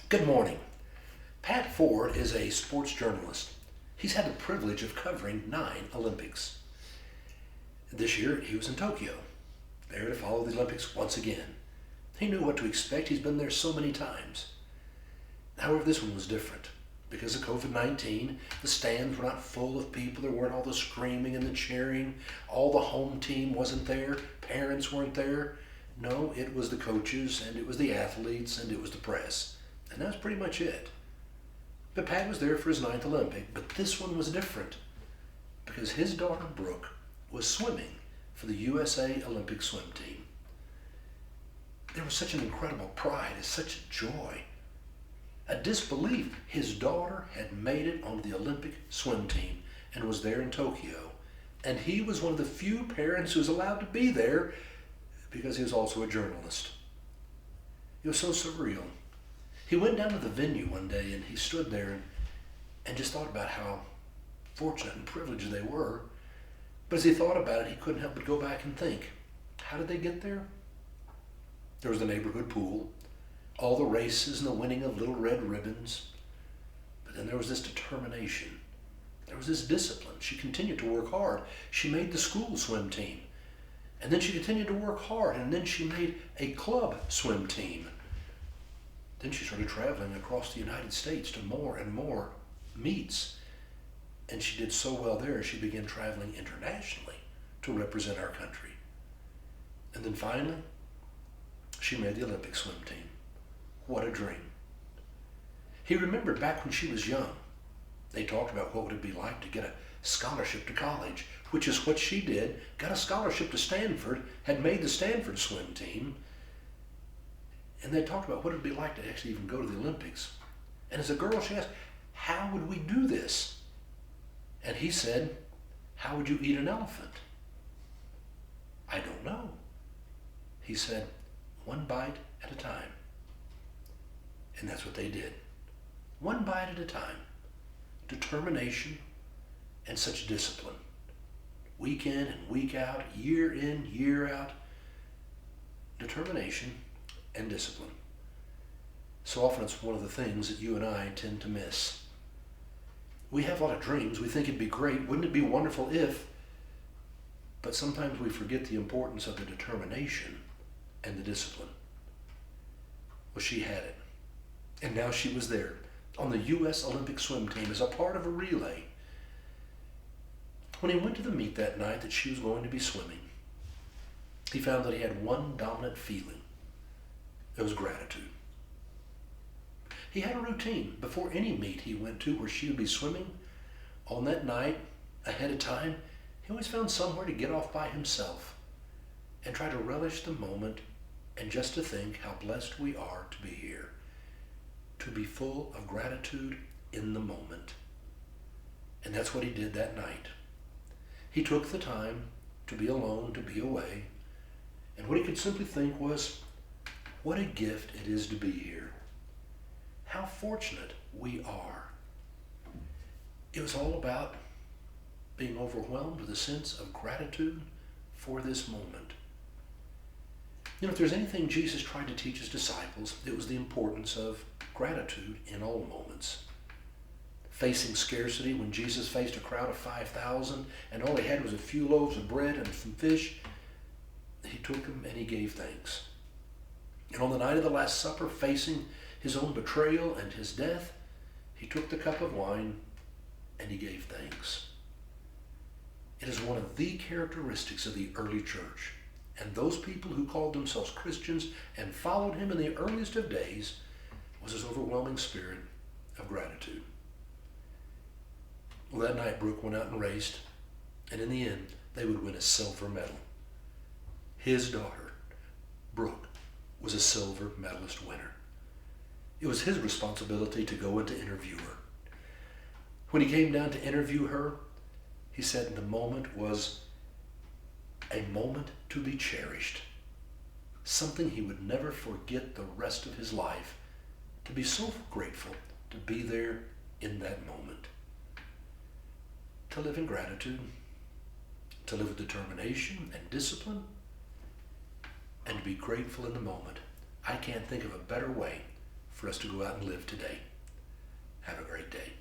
Good morning. Pat Forde is a sports journalist. He's had the privilege of covering 9 Olympics. This year he was in Tokyo, there to follow the Olympics once again. He knew what to expect. He's been there so many times. However, this one was different. Because of COVID-19, the stands were not full of people. There weren't all the screaming and the cheering. All the home team wasn't there. Parents weren't there. No, it was the coaches, and it was the athletes, and it was the press. And that's pretty much it. But Pat was there for his 9th Olympic, but this one was different because his daughter Brooke was swimming for the USA Olympic swim team. There was such an incredible pride, such joy, a disbelief. His daughter had made it onto the Olympic swim team and was there in Tokyo. And he was one of the few parents who was allowed to be there because he was also a journalist. It was so surreal. He went down to the venue one day and he stood there and just thought about how fortunate and privileged they were. But as he thought about it, he couldn't help but go back and think, how did they get there? There was the neighborhood pool, all the races and the winning of little red ribbons. But then there was this determination. There was this discipline. She continued to work hard. She made the school swim team. And then she continued to work hard. And then she made a club swim team. Then she started traveling across the United States to more and more meets. And she did so well there, she began traveling internationally to represent our country. And then finally, she made the Olympic swim team. What a dream. He remembered back when she was young, they talked about what would it be like to get a scholarship to college, which is what she did, got a scholarship to Stanford, had made the Stanford swim team. And they talked about what it would be like to actually even go to the Olympics. And as a girl, she asked, how would we do this? And he said, how would you eat an elephant? I don't know. He said, one bite at a time. And that's what they did. One bite at a time. Determination and such discipline. Week in and week out, year in, year out. Determination and discipline. So often it's one of the things that you and I tend to miss. We have a lot of dreams. We think it'd be great. Wouldn't it be wonderful if? But sometimes we forget the importance of the determination and the discipline. Well, she had it. And now she was there on the U.S. Olympic swim team as a part of a relay. When he went to the meet that night that she was going to be swimming, he found that he had one dominant feeling. It was gratitude. He had a routine before any meet he went to where she would be swimming. On that night, ahead of time, he always found somewhere to get off by himself and try to relish the moment and just to think how blessed we are to be here, to be full of gratitude in the moment. And that's what he did that night. He took the time to be alone, to be away, and what he could simply think was, what a gift it is to be here. How fortunate we are. It was all about being overwhelmed with a sense of gratitude for this moment. You know, if there's anything Jesus tried to teach his disciples, it was the importance of gratitude in all moments. Facing scarcity, when Jesus faced a crowd of 5,000 and all he had was a few loaves of bread and some fish, he took them and he gave thanks. And on the night of the Last Supper, facing his own betrayal and his death, he took the cup of wine and he gave thanks. It is one of the characteristics of the early church. And those people who called themselves Christians and followed him in the earliest of days was his overwhelming spirit of gratitude. Well, that night Brooke went out and raced, and in the end, they would win a silver medal. His daughter, Brooke, was a silver medalist winner. It was his responsibility to go and to interview her. When he came down to interview her, he said the moment was a moment to be cherished, something he would never forget the rest of his life, to be so grateful to be there in that moment. To live in gratitude, to live with determination and discipline, and to be grateful in the moment. I can't think of a better way for us to go out and live today. Have a great day.